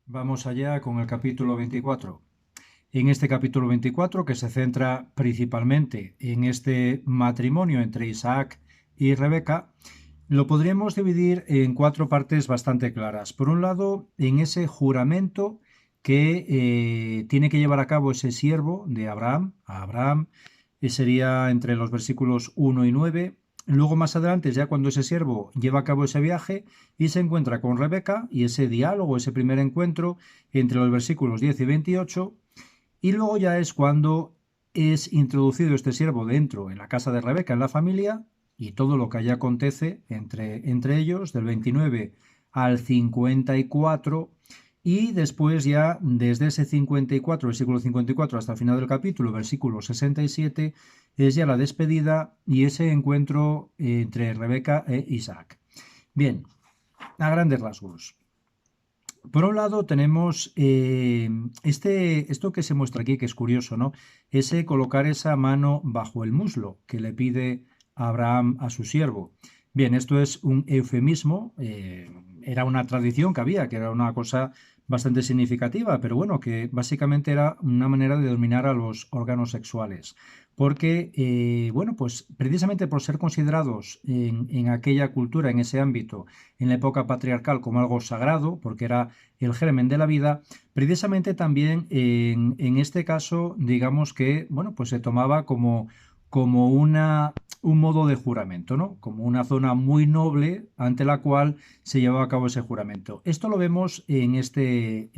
Vamos allá con el capítulo 24. En este capítulo 24, que se centra principalmente en este matrimonio entre Isaac y Rebeca, lo podríamos dividir en cuatro partes bastante claras. Por un lado, en ese juramento que tiene que llevar a cabo ese siervo de Abraham, sería entre los versículos 1 y 9. Luego más adelante, ya cuando ese siervo lleva a cabo ese viaje y se encuentra con Rebeca y ese diálogo, ese primer encuentro entre los versículos 10 y 28. Y luego ya es cuando es introducido este siervo dentro, en la casa de Rebeca, en la familia, y todo lo que allá acontece entre ellos, del 29 al 54, y después ya desde ese 54, versículo 54, hasta el final del capítulo, versículo 67, es ya la despedida y ese encuentro entre Rebeca e Isaac. Bien, a grandes rasgos. Por un lado tenemos esto que se muestra aquí, que es curioso, ¿no? Ese colocar esa mano bajo el muslo que le pide Abraham a su siervo. Bien, esto es un eufemismo, era una tradición que había, que era una cosa bastante significativa, pero bueno, que básicamente era una manera de dominar a los órganos sexuales. Porque, bueno, pues precisamente por ser considerados en aquella cultura, en ese ámbito, en la época patriarcal como algo sagrado, porque era el germen de la vida, precisamente también en este caso, digamos que, bueno, pues se tomaba como un modo de juramento, ¿no? Como una zona muy noble ante la cual se llevaba a cabo ese juramento. Esto lo vemos en este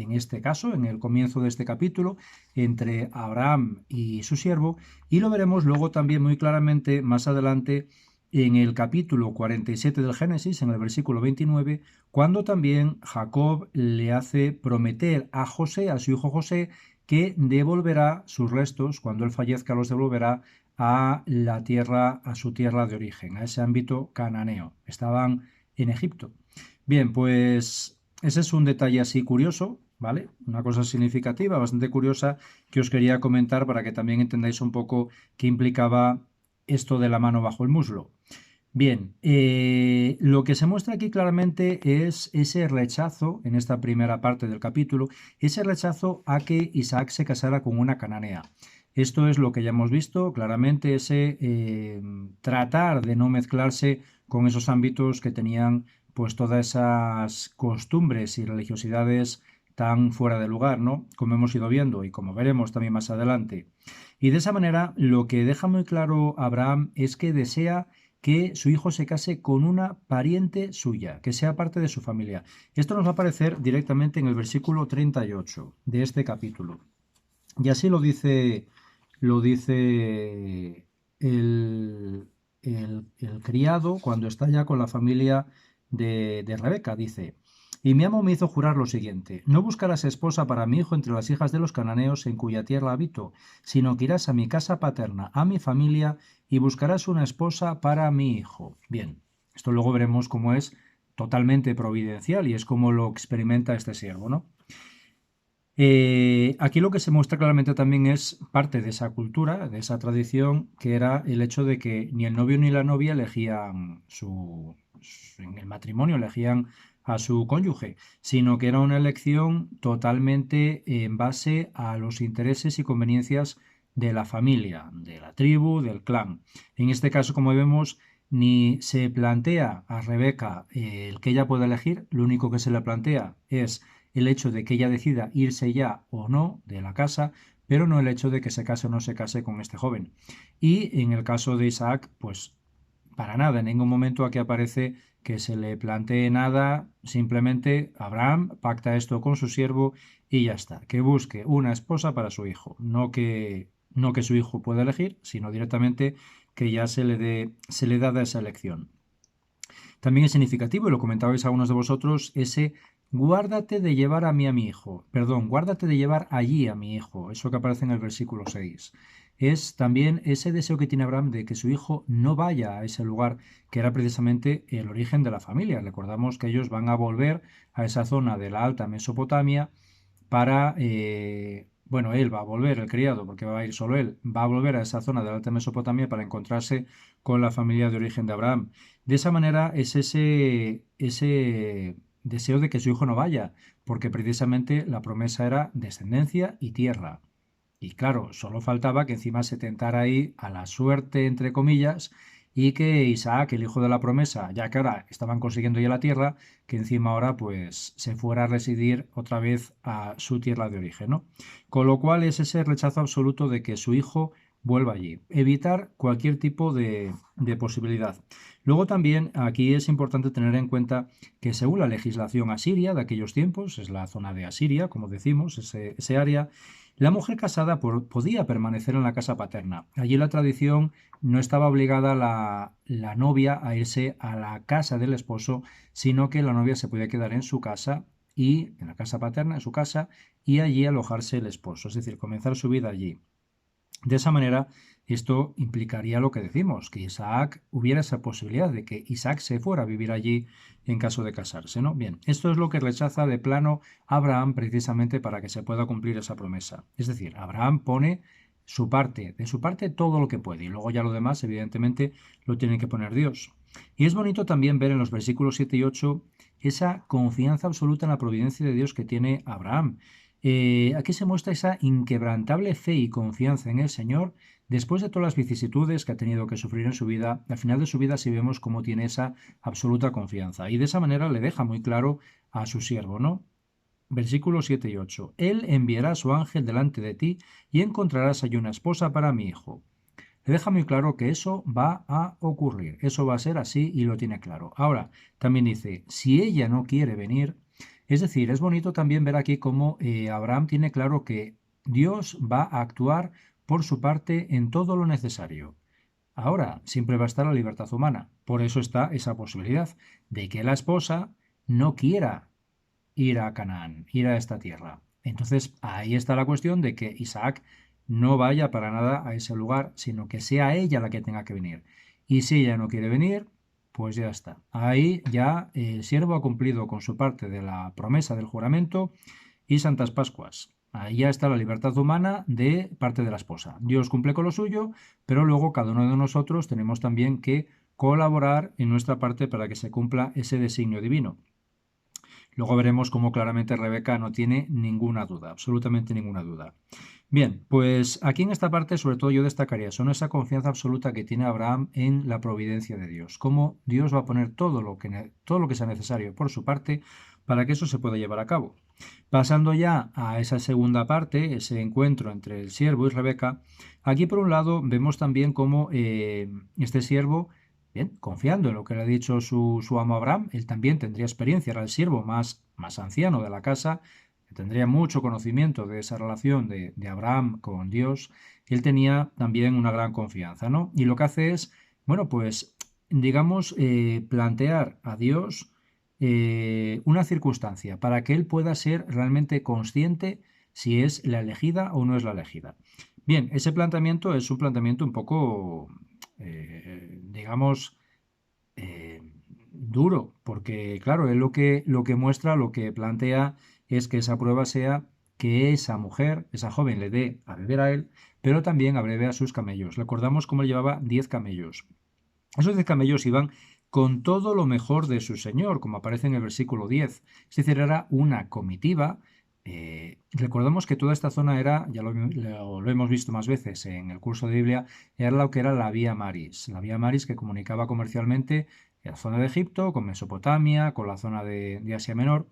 caso, en el comienzo de este capítulo, entre Abraham y su siervo, y lo veremos luego también muy claramente más adelante en el capítulo 47 del Génesis, en el versículo 29, cuando también Jacob le hace prometer a José, a su hijo José, que devolverá sus restos, cuando él fallezca los devolverá a la tierra, a su tierra de origen, a ese ámbito cananeo. Estaban en Egipto. Bien, pues ese es un detalle así curioso, ¿vale? Una cosa significativa, bastante curiosa, que os quería comentar para que también entendáis un poco qué implicaba esto de la mano bajo el muslo. Bien, lo que se muestra aquí claramente es ese rechazo, en esta primera parte del capítulo, ese rechazo a que Isaac se casara con una cananea. Esto es lo que ya hemos visto, claramente ese tratar de no mezclarse con esos ámbitos que tenían pues todas esas costumbres y religiosidades tan fuera de lugar, ¿no? Como hemos ido viendo y como veremos también más adelante. Y de esa manera, lo que deja muy claro Abraham es que desea que su hijo se case con una pariente suya, que sea parte de su familia. Esto nos va a aparecer directamente en el versículo 38 de este capítulo. Y así lo dice el criado cuando está ya con la familia de Rebeca. Dice, y mi amo me hizo jurar lo siguiente, no buscarás esposa para mi hijo entre las hijas de los cananeos en cuya tierra habito, sino que irás a mi casa paterna, a mi familia, y buscarás una esposa para mi hijo. Bien, esto luego veremos cómo es totalmente providencial y es como lo experimenta este siervo, ¿no? Aquí lo que se muestra claramente también es parte de esa cultura, de esa tradición, que era el hecho de que ni el novio ni la novia elegían en el matrimonio elegían a su cónyuge, sino que era una elección totalmente en base a los intereses y conveniencias de la familia, de la tribu, del clan. En este caso, como vemos, ni se plantea a Rebeca el que ella pueda elegir, lo único que se le plantea es el hecho de que ella decida irse ya o no de la casa, pero no el hecho de que se case o no se case con este joven. Y en el caso de Isaac, pues para nada, en ningún momento aquí aparece que se le plantee nada, simplemente Abraham pacta esto con su siervo y ya está, que busque una esposa para su hijo, no que su hijo pueda elegir, sino directamente que ya se le da esa elección. También es significativo, y lo comentabais algunos de vosotros, ese guárdate de llevar a mi hijo, perdón, guárdate de llevar allí a mi hijo, eso que aparece en el versículo 6. Es también ese deseo que tiene Abraham de que su hijo no vaya a ese lugar que era precisamente el origen de la familia. Recordamos que ellos van a volver a esa zona de la alta Mesopotamia para, bueno, él va a volver, el criado, porque va a ir solo él, va a volver a esa zona de la Alta Mesopotamia para encontrarse con la familia de origen de Abraham. De esa manera es ese deseo de que su hijo no vaya, porque precisamente la promesa era descendencia y tierra. Y claro, solo faltaba que encima se tentara ahí a la suerte, entre comillas, y que Isaac, el hijo de la promesa, ya que ahora estaban consiguiendo ya la tierra, que encima ahora pues se fuera a residir otra vez a su tierra de origen, ¿no? Con lo cual es ese rechazo absoluto de que su hijo vuelva allí. Evitar cualquier tipo de posibilidad. Luego también aquí es importante tener en cuenta que según la legislación asiria de aquellos tiempos, es la zona de Asiria, como decimos, ese área, la mujer casada podía permanecer en la casa paterna. Allí la tradición no estaba obligada la novia a irse a la casa del esposo, sino que la novia se podía quedar en su casa y en la casa paterna, en su casa, y allí alojarse el esposo, es decir, comenzar su vida allí. De esa manera, esto implicaría lo que decimos, que Isaac hubiera esa posibilidad de que Isaac se fuera a vivir allí en caso de casarse, ¿no? Bien, esto es lo que rechaza de plano Abraham precisamente para que se pueda cumplir esa promesa. Es decir, Abraham pone su parte, de su parte todo lo que puede, y luego ya lo demás, evidentemente, lo tiene que poner Dios. Y es bonito también ver en los versículos 7 y 8 esa confianza absoluta en la providencia de Dios que tiene Abraham. Aquí se muestra esa inquebrantable fe y confianza en el Señor después de todas las vicisitudes que ha tenido que sufrir en su vida. Al final de su vida sí vemos cómo tiene esa absoluta confianza. Y de esa manera le deja muy claro a su siervo, ¿no? Versículos 7 y 8. Él enviará a su ángel delante de ti y encontrarás allí una esposa para mi hijo. Le deja muy claro que eso va a ocurrir. Eso va a ser así y lo tiene claro. Ahora, también dice, si ella no quiere venir, es decir, es bonito también ver aquí cómo Abraham tiene claro que Dios va a actuar por su parte en todo lo necesario. Ahora, siempre va a estar la libertad humana. Por eso está esa posibilidad de que la esposa no quiera ir a Canaán, ir a esta tierra. Entonces, ahí está la cuestión de que Isaac no vaya para nada a ese lugar, sino que sea ella la que tenga que venir. Y si ella no quiere venir, pues ya está. Ahí ya el siervo ha cumplido con su parte de la promesa del juramento y Santas Pascuas. Ahí ya está la libertad humana de parte de la esposa. Dios cumple con lo suyo, pero luego cada uno de nosotros tenemos también que colaborar en nuestra parte para que se cumpla ese designio divino. Luego veremos cómo claramente Rebeca no tiene ninguna duda, absolutamente ninguna duda. Bien, pues aquí en esta parte sobre todo yo destacaría son esa confianza absoluta que tiene Abraham en la providencia de Dios, cómo Dios va a poner todo lo que sea necesario por su parte para que eso se pueda llevar a cabo. Pasando ya a esa segunda parte, ese encuentro entre el siervo y Rebeca, aquí por un lado vemos también cómo este siervo, bien, confiando en lo que le ha dicho su amo Abraham, él también tendría experiencia, era el siervo más anciano de la casa, tendría mucho conocimiento de esa relación de Abraham con Dios, él tenía también una gran confianza, ¿no? Y lo que hace es, bueno, pues, digamos, plantear a Dios una circunstancia para que él pueda ser realmente consciente si es la elegida o no es la elegida. Bien, ese planteamiento es un planteamiento un poco, digamos, eh, duro, porque claro, él lo que muestra, lo que plantea es que esa prueba sea que esa mujer, esa joven, le dé a beber a él, pero también abreve a sus camellos. Recordamos cómo él llevaba 10 camellos. Esos 10 camellos iban con todo lo mejor de su señor, como aparece en el versículo 10. Es decir, era una comitiva. Recordamos que toda esta zona era, ya lo hemos visto más veces en el curso de Biblia, era lo que era la Vía Maris. La Vía Maris que comunicaba comercialmente la zona de Egipto con Mesopotamia, con la zona de Asia Menor.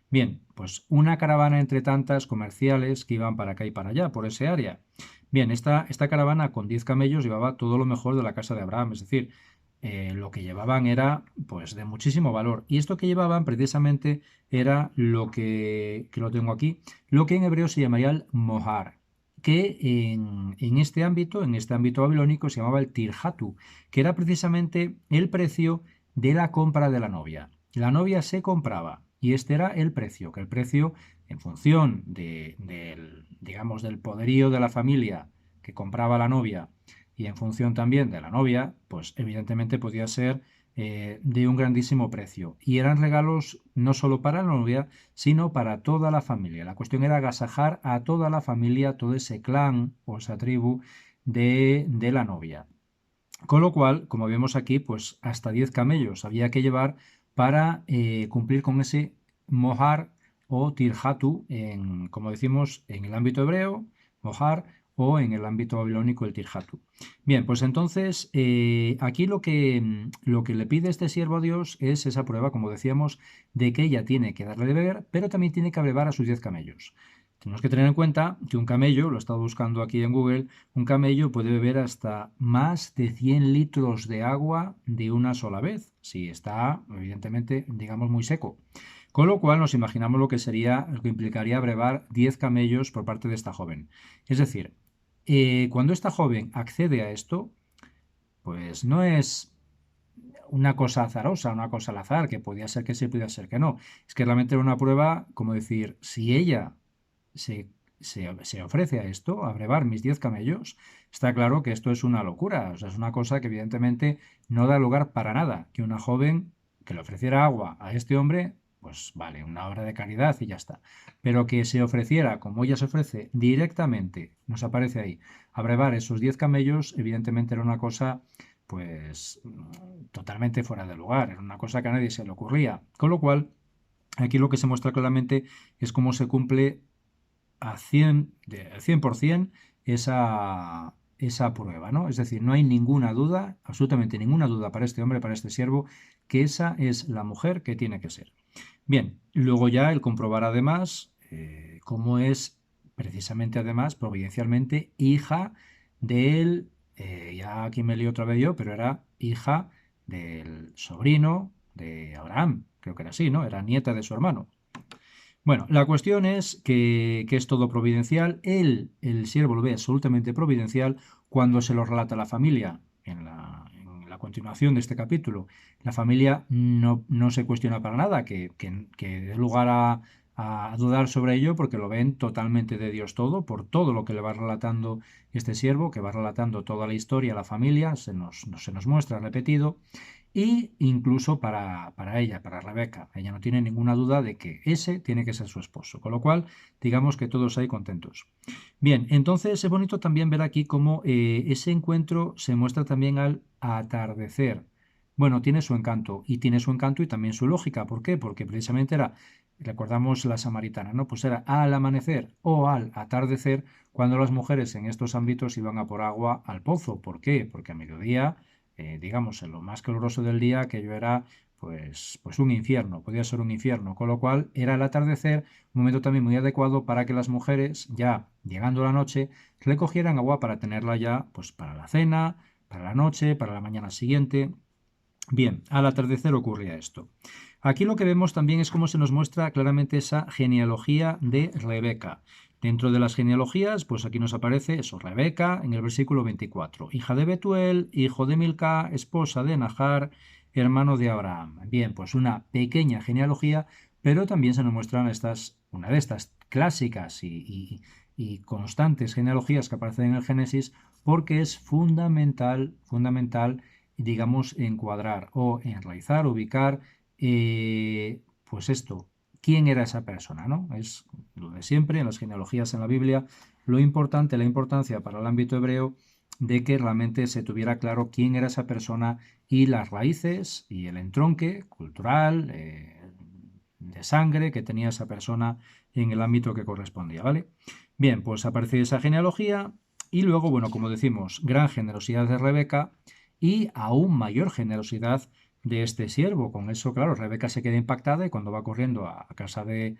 Bien, pues una caravana entre tantas comerciales que iban para acá y para allá, por ese área. Bien, esta caravana con 10 camellos llevaba todo lo mejor de la casa de Abraham, es decir, lo que llevaban era pues de muchísimo valor. Y esto que llevaban precisamente era lo que lo tengo aquí, lo que en hebreo se llamaría el mohar, que en este ámbito babilónico se llamaba el tirhatu, que era precisamente el precio de la compra de la novia. La novia se compraba y este era el precio, que el precio en función digamos, del poderío de la familia que compraba la novia y en función también de la novia, pues evidentemente podía ser de un grandísimo precio. Y eran regalos no solo para la novia, sino para toda la familia. La cuestión era agasajar a toda la familia, todo ese clan o esa tribu de la novia. Con lo cual, como vemos aquí, pues hasta 10 camellos había que llevar para cumplir con ese mohar o tirhatu, como decimos, en el ámbito hebreo, mohar, o en el ámbito babilónico, el tirhatu. Bien, pues entonces aquí lo que le pide este siervo a Dios es esa prueba, como decíamos, de que ella tiene que darle de beber, pero también tiene que abrevar a sus 10 camellos. Tenemos que tener en cuenta que un camello, lo he estado buscando aquí en Google, un camello puede beber hasta más de 100 litros de agua de una sola vez, si está, evidentemente, digamos, muy seco. Con lo cual nos imaginamos lo que sería, lo que implicaría brevar 10 camellos por parte de esta joven. Es decir, cuando esta joven accede a esto, pues no es una cosa azarosa, una cosa al azar, que podía ser que sí, podía ser que no. Es que realmente era una prueba, como decir, si ella se ofrece a esto, a brevar mis 10 camellos, está claro que esto es una locura. O sea, es una cosa que evidentemente no da lugar para nada. Que una joven que le ofreciera agua a este hombre, pues vale, una obra de caridad y ya está. Pero que se ofreciera, como ella se ofrece directamente, nos aparece ahí, a brevar esos 10 camellos, evidentemente era una cosa pues totalmente fuera de lugar, era una cosa que a nadie se le ocurría. Con lo cual, aquí lo que se muestra claramente es cómo se cumple al 100% esa prueba, ¿no? Es decir, no hay ninguna duda, absolutamente ninguna duda para este hombre, para este siervo, que esa es la mujer que tiene que ser. Bien, luego ya el comprobar además cómo es precisamente además providencialmente hija del, ya aquí me lío otra vez yo, pero era hija del sobrino de Abraham, creo que era así, ¿no? Era nieta de su hermano. Bueno, la cuestión es que es todo providencial. El siervo lo ve absolutamente providencial cuando se lo relata a la familia en la continuación de este capítulo. La familia no se cuestiona para nada que dé lugar a dudar sobre ello porque lo ven totalmente de Dios todo, por todo lo que le va relatando este siervo, que va relatando toda la historia a la familia, se nos muestra repetido. Y incluso para ella, para Rebeca, ella no tiene ninguna duda de que ese tiene que ser su esposo, con lo cual digamos que todos ahí contentos. Bien, entonces es bonito también ver aquí cómo ese encuentro se muestra también al atardecer. Bueno, tiene su encanto y también su lógica. ¿Por qué? Porque precisamente era, recordamos la samaritana, ¿no? Pues era al amanecer o al atardecer cuando las mujeres en estos ámbitos iban a por agua al pozo. ¿Por qué? Porque a mediodía digamos, en lo más caluroso del día, aquello era pues un infierno, podía ser un infierno, con lo cual era el atardecer, un momento también muy adecuado para que las mujeres, ya llegando la noche, recogieran agua para tenerla ya, pues para la cena, para la noche, para la mañana siguiente. Bien, al atardecer ocurría esto. Aquí lo que vemos también es cómo se nos muestra claramente esa genealogía de Rebeca. Dentro de las genealogías, pues aquí nos aparece eso, Rebeca en el versículo 24, hija de Betuel, hijo de Milca, esposa de Nahar, hermano de Abraham. Bien, pues una pequeña genealogía, pero también se nos muestran una de estas clásicas y constantes genealogías que aparecen en el Génesis, porque es fundamental, digamos, encuadrar o enraizar, ubicar, pues esto, quién era esa persona, ¿no? Es lo de siempre en las genealogías en la Biblia, lo importante, la importancia para el ámbito hebreo de que realmente se tuviera claro quién era esa persona y las raíces y el entronque cultural, de sangre que tenía esa persona en el ámbito que correspondía, ¿vale? Bien, pues aparece esa genealogía y luego, bueno, como decimos, gran generosidad de Rebeca y aún mayor generosidad de este siervo. Con eso, claro, Rebeca se queda impactada y cuando va corriendo a casa de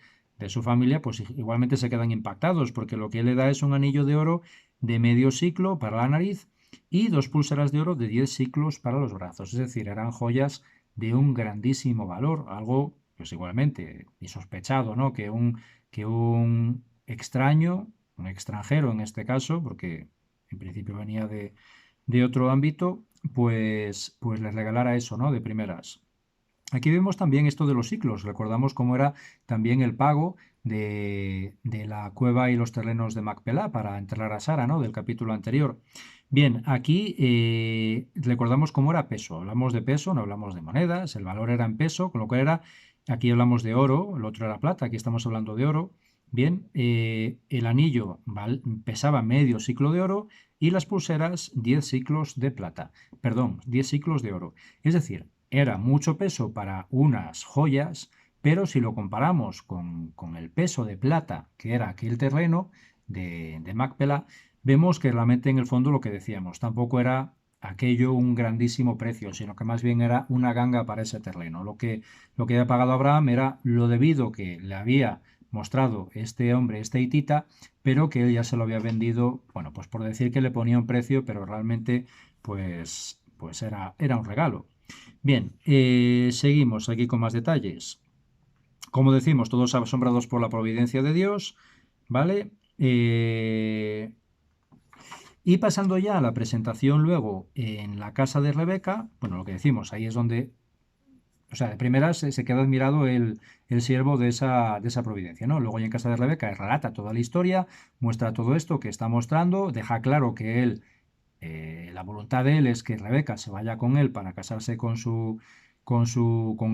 su familia, pues igualmente se quedan impactados porque lo que él le da es un anillo de oro de medio siclo para la nariz y dos pulseras de oro de 10 siclos para los brazos. Es decir, eran joyas de un grandísimo valor, algo pues igualmente insospechado, ¿no? Que un extraño, un extranjero en este caso, porque en principio venía de otro ámbito, pues les regalara eso, ¿no? De primeras. Aquí vemos también esto de los ciclos. Recordamos cómo era también el pago de la cueva y los terrenos de Macpelá para enterrar a Sara, ¿no? Del capítulo anterior. Bien, aquí recordamos cómo era peso. Hablamos de peso, no hablamos de monedas. El valor era en peso, con lo que era. Aquí hablamos de oro, el otro era plata. Aquí estamos hablando de oro. Bien, el anillo pesaba medio ciclo de oro y las pulseras 10 ciclos de plata. Perdón, 10 ciclos de oro. Es decir, era mucho peso para unas joyas, pero si lo comparamos con el peso de plata que era aquel terreno de Macpela, vemos que realmente en el fondo lo que decíamos, tampoco era aquello un grandísimo precio, sino que más bien era una ganga para ese terreno. Lo que había pagado Abraham era lo debido que le había mostrado este hombre, este hitita, pero que él ya se lo había vendido, bueno, pues por decir que le ponía un precio, pero realmente pues era un regalo. Bien, seguimos aquí con más detalles. Como decimos, todos asombrados por la providencia de Dios, ¿vale? Y pasando ya a la presentación luego en la casa de Rebeca, bueno, lo que decimos, ahí es donde, o sea, de primeras se queda admirado el siervo de esa providencia, ¿no? Luego ya en casa de Rebeca relata toda la historia, muestra todo esto que está mostrando, deja claro que él, la voluntad de él es que Rebeca se vaya con él para casarse con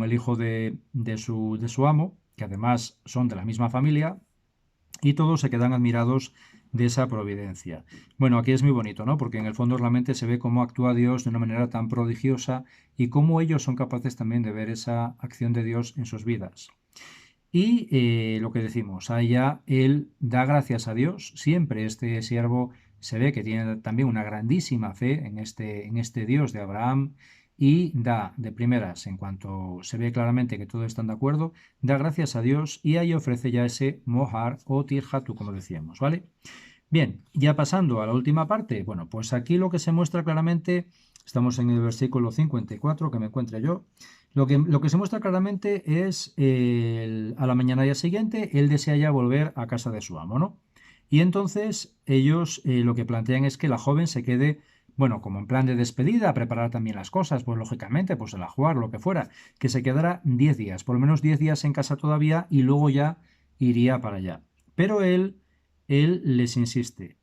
el hijo de su amo, que además son de la misma familia, y todos se quedan admirados de esa providencia. Bueno, aquí es muy bonito, ¿no? Porque en el fondo realmente se ve cómo actúa Dios de una manera tan prodigiosa y cómo ellos son capaces también de ver esa acción de Dios en sus vidas. Y lo que decimos, allá él da gracias a Dios, siempre este siervo se ve que tiene también una grandísima fe en este Dios de Abraham y da de primeras, en cuanto se ve claramente que todos están de acuerdo, da gracias a Dios y ahí ofrece ya ese mohar o tirjatu, como decíamos, ¿vale? Bien, ya pasando a la última parte, bueno, pues aquí lo que se muestra claramente, estamos en el versículo 54, que me encuentre yo, lo que se muestra claramente es a la mañana día siguiente, él desea ya volver a casa de su amo, ¿no? Y entonces ellos lo que plantean es que la joven se quede, bueno, como en plan de despedida, a preparar también las cosas, pues lógicamente, pues el ajuar, lo que fuera, que se quedara 10 días, por lo menos 10 días en casa todavía y luego ya iría para allá. Pero él les insiste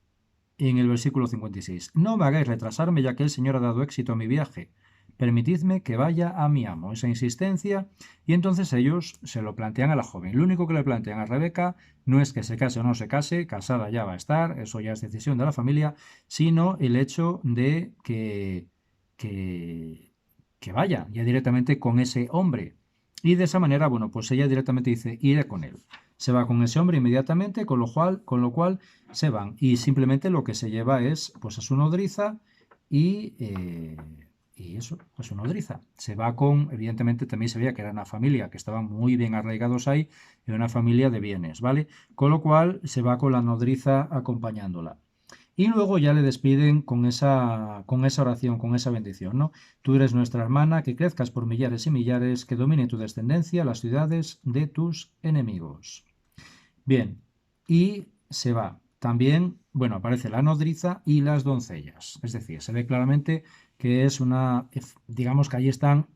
en el versículo 56, no me hagáis retrasarme ya que el Señor ha dado éxito a mi viaje. Permitidme que vaya a mi amo. Esa insistencia. Y entonces ellos se lo plantean a la joven. Lo único que le plantean a Rebeca no es que se case o no se case, casada ya va a estar, eso ya es decisión de la familia, sino el hecho de que vaya ya directamente con ese hombre. Y de esa manera, bueno, pues ella directamente dice, iré con él. Se va con ese hombre inmediatamente, con lo cual se van. Y simplemente lo que se lleva es pues a su nodriza y eso, a su nodriza. Se va con, evidentemente también se veía que era una familia que estaban muy bien arraigados ahí, y una familia de bienes, ¿vale? Con lo cual se va con la nodriza acompañándola. Y luego ya le despiden con esa oración, con esa bendición, ¿no? Tú eres nuestra hermana, que crezcas por millares y millares, que domine tu descendencia las ciudades de tus enemigos. Bien, y se va. También, bueno, aparece la nodriza y las doncellas. Es decir, se ve claramente que es digamos que ahí están,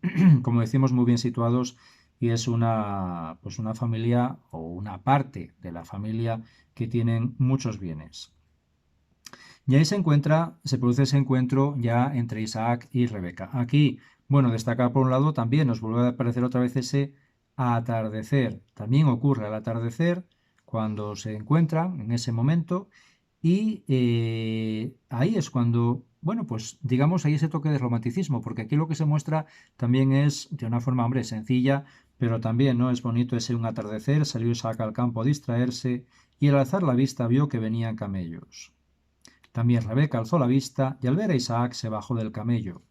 como decimos, muy bien situados y es pues una familia o una parte de la familia que tienen muchos bienes. Y ahí se produce ese encuentro ya entre Isaac y Rebeca. Aquí, bueno, destacar por un lado también nos vuelve a aparecer otra vez ese atardecer. También ocurre al atardecer cuando se encuentran en ese momento y ahí es cuando, bueno, pues digamos ahí ese toque de romanticismo, porque aquí lo que se muestra también es de una forma, hombre, sencilla, pero también, ¿no? Es bonito ese un atardecer, salió Isaac al campo a distraerse y al alzar la vista vio que venían camellos. También Rebeca alzó la vista y al ver a Isaac se bajó del camello.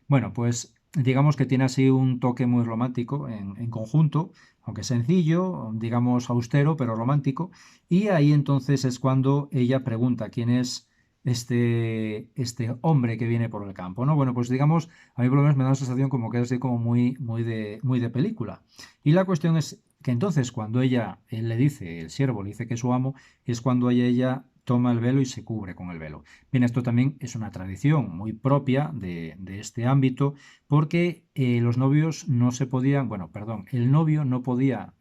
Bueno, pues digamos que tiene así un toque muy romántico en conjunto, aunque sencillo, digamos austero, pero romántico. Y ahí entonces es cuando ella pregunta quién es este hombre que viene por el campo, ¿no? Bueno, pues digamos, a mí por lo menos me da la sensación como que es así como muy de película. Y la cuestión es que entonces cuando él le dice, el siervo le dice que es su amo, es cuando ella toma el velo y se cubre con el velo. Bien, esto también es una tradición muy propia de este ámbito, porque los novios no se podían, bueno, perdón, el novio no podía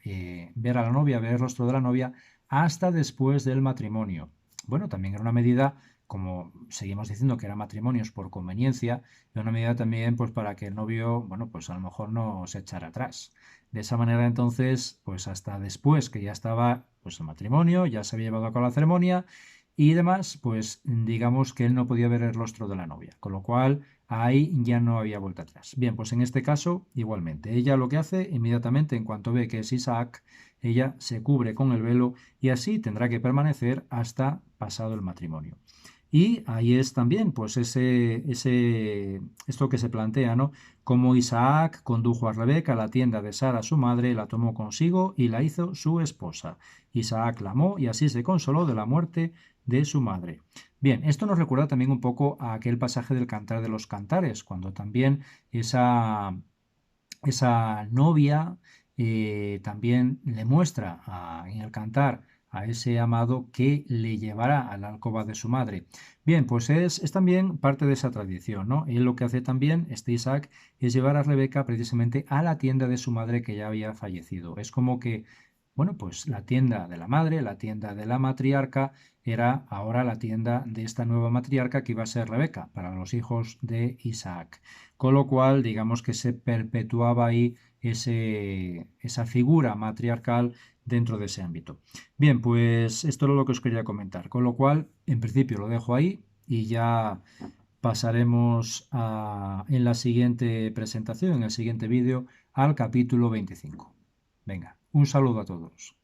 ver a la novia, ver el rostro de la novia hasta después del matrimonio. Bueno, también era una medida, como seguimos diciendo que eran matrimonios por conveniencia, era una medida también pues para que el novio, bueno, pues a lo mejor no se echara atrás. De esa manera entonces, pues hasta después que ya estaba pues el matrimonio, ya se había llevado a cabo la ceremonia, y demás, pues digamos que él no podía ver el rostro de la novia, con lo cual ahí ya no había vuelta atrás. Bien, pues en este caso igualmente. Ella lo que hace inmediatamente en cuanto ve que es Isaac, ella se cubre con el velo y así tendrá que permanecer hasta pasado el matrimonio. Y ahí es también, pues, esto que se plantea, ¿no? Como Isaac condujo a Rebeca a la tienda de Sara, su madre, la tomó consigo y la hizo su esposa. Isaac la amó y así se consoló de la muerte de su madre. Bien, esto nos recuerda también un poco a aquel pasaje del Cantar de los Cantares, cuando también esa novia también le muestra en el cantar a ese amado que le llevará a la alcoba de su madre. Bien, pues es también parte de esa tradición, ¿no? Él lo que hace también, este Isaac, es llevar a Rebeca precisamente a la tienda de su madre que ya había fallecido. Es como que, bueno, pues la tienda de la madre, la tienda de la matriarca, era ahora la tienda de esta nueva matriarca que iba a ser Rebeca, para los hijos de Isaac. Con lo cual, digamos que se perpetuaba ahí esa figura matriarcal dentro de ese ámbito. Bien, pues esto es lo que os quería comentar. Con lo cual, en principio lo dejo ahí y ya pasaremos en la siguiente presentación, en el siguiente vídeo, al capítulo 25. Venga, un saludo a todos.